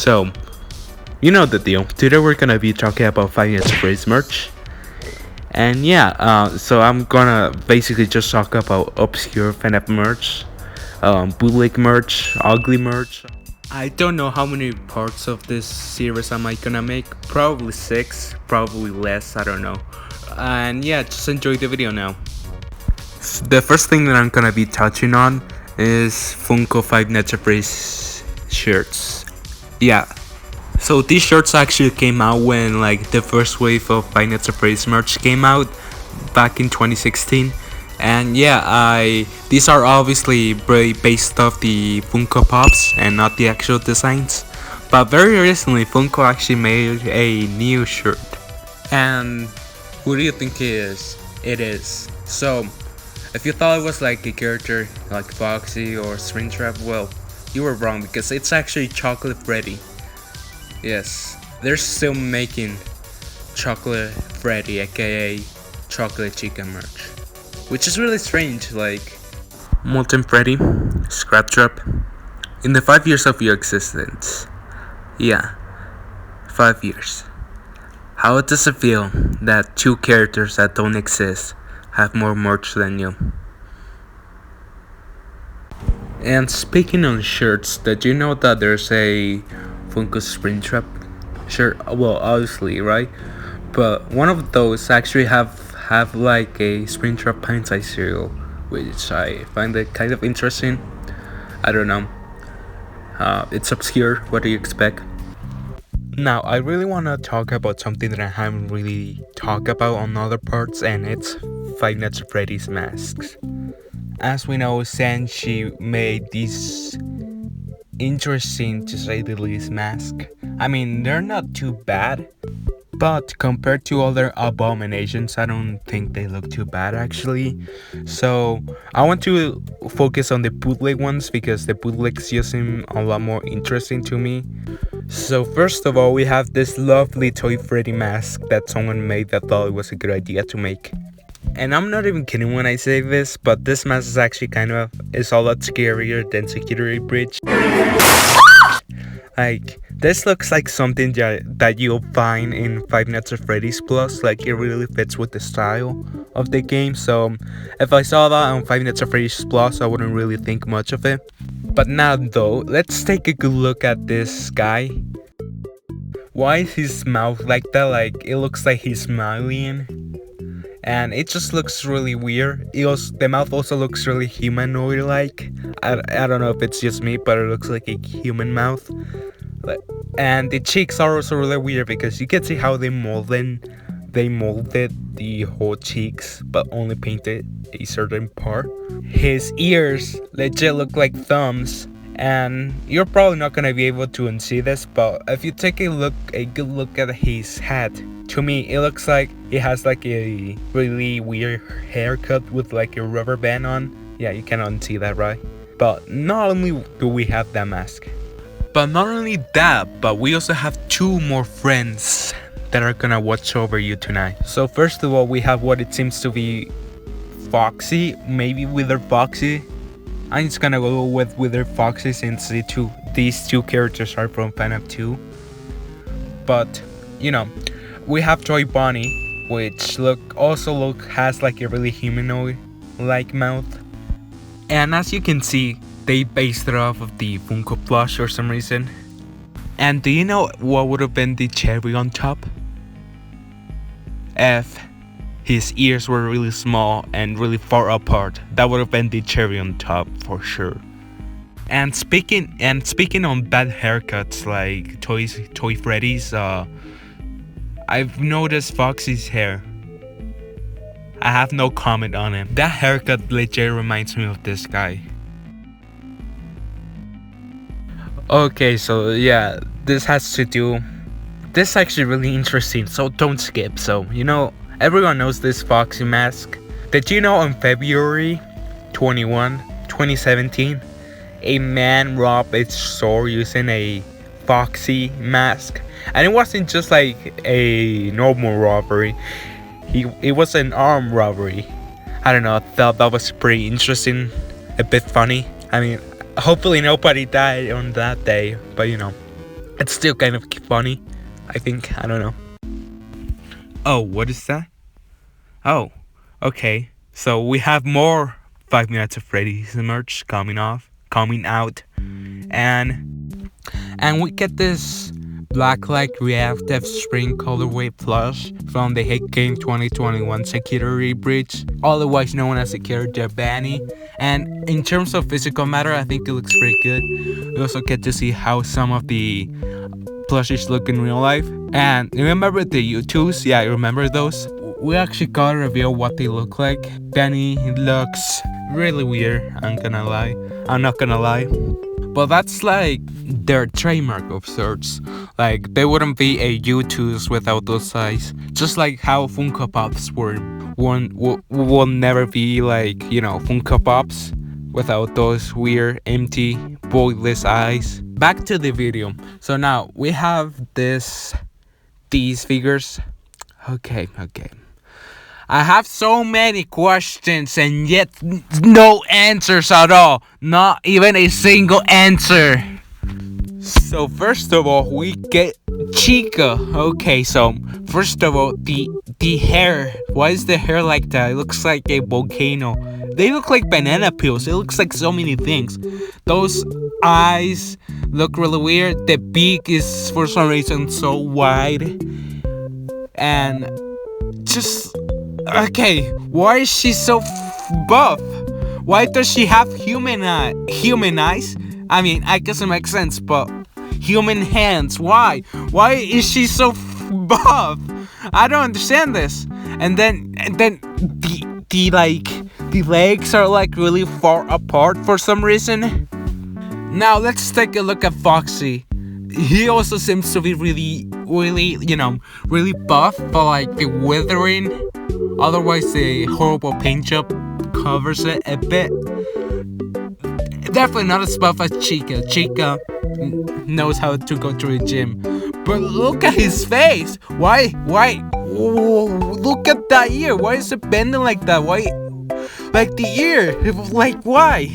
So, you know the deal. Today we're gonna be talking about FNaF merch. And yeah, so I'm gonna basically just talk about obscure FNaF merch, bootleg merch, ugly merch. I don't know how many parts of this series am I gonna make. Probably 6, probably less, I don't know. And yeah, just enjoy the video now. The first thing that I'm gonna be touching on is Funko FNaF shirts. Yeah. So these shirts actually came out when like the first wave of FNaF merch came out back in 2016. And yeah, these are obviously based off the Funko Pops and not the actual designs. But very recently Funko actually made a new shirt. And who do you think it is? It is. So if you thought it was like a character like Foxy or Springtrap, well, you were wrong because it's actually Chocolate Freddy. Yes, they're still making Chocolate Freddy, aka Chocolate Chica merch, which is really strange. Like Molten Freddy, Scraptrap, in the 5 years of your existence, yeah, 5 years. How does it feel that 2 characters that don't exist have more merch than you? And speaking on shirts, did you know that there's a Funko Springtrap shirt? Well, obviously, right? But one of those actually have like a Springtrap pint-sized cereal, which I find it kind of interesting. I don't know. It's obscure. What do you expect? Now, I really want to talk about something that I haven't really talked about on other parts, and it's FNaF Masks. As we know, Sanchi made these interesting, to say the least, masks. I mean, they're not too bad, but compared to other abominations, I don't think they look too bad actually. So I want to focus on the bootleg ones because the bootlegs just seem a lot more interesting to me. So first of all, we have this lovely Toy Freddy mask that someone made that thought it was a good idea to make. And I'm not even kidding when I say this, but this mask is actually is a lot scarier than Security Bridge. Like, this looks like something that you'll find in FNaF Plus. Like, it really fits with the style of the game. So if I saw that on FNaF Plus, I wouldn't really think much of it. But now though, let's take a good look at this guy. Why is his mouth like that? Like, it looks like he's smiling. And it just looks really weird. The mouth also looks really humanoid-like. I don't know if it's just me, but it looks like a human mouth. And the cheeks are also really weird because you can see how they molded the whole cheeks, but only painted a certain part. His ears legit look like thumbs. And you're probably not gonna be able to unsee this, but if you take a good look at his head, to me it looks like he has like a really weird haircut with like a rubber band on. Yeah, you can unsee that, right? But not only do we have that mask, but we also have 2 more friends that are gonna watch over you tonight. So first of all, we have what it seems to be Foxy, maybe Wither Foxy. I'm just gonna go with Wither Foxy since these two characters are from FNaF 2. But you know, we have Toy Bonnie, which has like a really humanoid-like mouth. And as you can see, they based it off of the Funko Plush for some reason. And do you know what would have been the cherry on top? If his ears were really small and really far apart, that would have been the cherry on top for sure. And speaking on bad haircuts like Toy Freddy's, I've noticed Foxy's hair. I have no comment on him. That haircut legit reminds me of this guy. Okay, so yeah, this is actually really interesting, so don't skip. So, you know, everyone knows this Foxy mask. Did you know on February 21, 2017, a man robbed a store using a Foxy mask? And it wasn't just like a normal robbery. It was an armed robbery. I don't know, I thought that was pretty interesting, a bit funny. I mean, hopefully nobody died on that day, but you know, It's still kind of funny, I think. I don't know. Oh, what is that? Oh, okay. So we have more Five Nights at Freddy's merch coming out, and we get this blacklight reactive spring colorway plush from the Hit Game 2021 Security Breach, otherwise known as Security Bunny. And in terms of physical matter, I think it looks pretty good. We also get to see how some of the plushies look in real life. And remember the Youtooz? Yeah, I remember those. We actually got to reveal what they look like. Benny looks really weird, I'm not gonna lie. But that's like their trademark of sorts. Like, they wouldn't be a Youtooz without those eyes. Just like how Funko Pops will never be like, Funko Pops without those weird, empty, voidless eyes. Back to the video. So now we have these figures. Okay. I have so many questions and yet no answers at all. Not even a single answer. So first of all, we get Chica. Okay, so first of all, the hair. Why is the hair like that? It looks like a volcano. They look like banana peels. It looks like so many things. Those eyes look really weird. The beak is for some reason so wide. And just... okay, why is she so buff? Why does she have human eyes? I mean, I guess it makes sense, but human hands. Why? Why is she so buff? I don't understand this. And then the legs are like really far apart for some reason. Now let's take a look at Foxy. He also seems to be really buff, but like the withering. Otherwise, the horrible paint job covers it a bit. Definitely not as buff as Chica. Chica knows how to go to the gym. But look at his face. Why? Whoa, look at that ear. Why is it bending like that? Why? Like the ear. Like, why?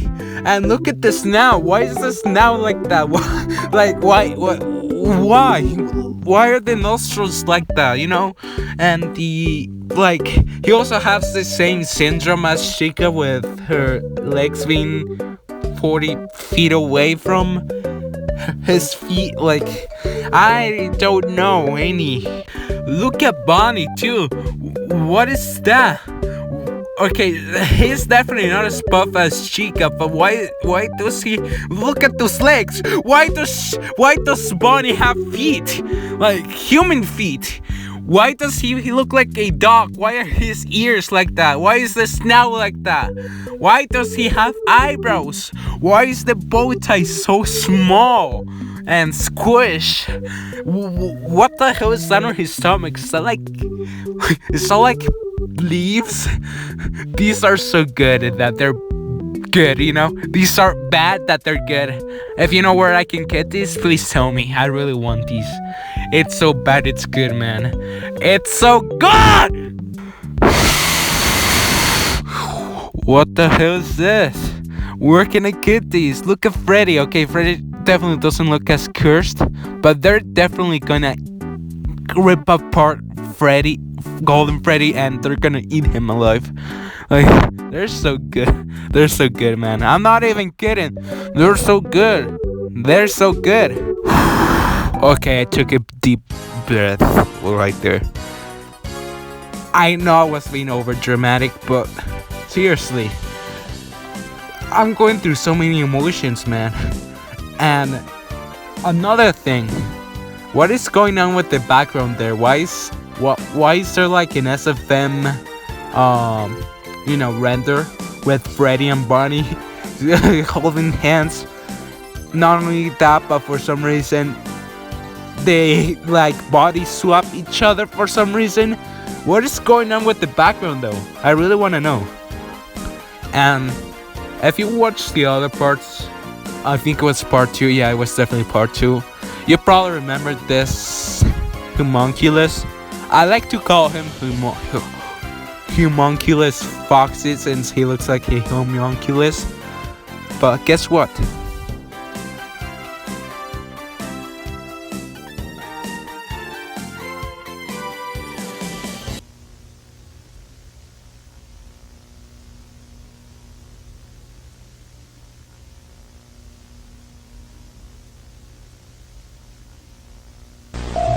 And look at the snout. Why is the snout like that? Like, why? Why are the nostrils like that? And he also has the same syndrome as Chica, with her legs being 40 feet away from his feet. Like, I don't know any. Look at Bonnie too. What is that? Okay, he's definitely not as buff as Chica, but why does he look at those legs? Why does Bonnie have feet? Like human feet? Why does he look like a dog? Why are his ears like that? Why is the snout like that? Why does he have eyebrows? Why is the bow tie so small and squish? What the hell is that on his stomach? Is that like leaves? These are so good that they're good, These are bad that they're good. If you know where I can get these, please tell me. I really want these. It's so bad, it's good, man. It's so good! What the hell is this? Where can I get these? Look at Freddy. Okay, Freddy definitely doesn't look as cursed, but they're definitely gonna rip apart Freddy, Golden Freddy, and they're gonna eat him alive. Like, they're so good. They're so good, man. I'm not even kidding. They're so good. They're so good. Okay, I took a deep breath right there. I know I was being over dramatic, but seriously, I'm going through so many emotions, man. And another thing, what is going on with the background there? Why is there like an SFM render with Freddy and Bonnie holding hands? Not only that, but for some reason they like body swap each other for some reason. What is going on with the background though? I really want to know. And if you watch the other parts, I think it was part 2. Yeah, it was definitely part 2. You probably remember this homunculus. I like to call him homunculus Foxy, since he looks like a homunculus. But guess what?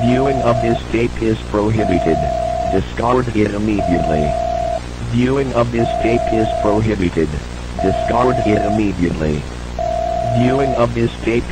Viewing of this tape is prohibited. Discard it immediately. Viewing of this tape is prohibited. Discard it immediately. Viewing of this tape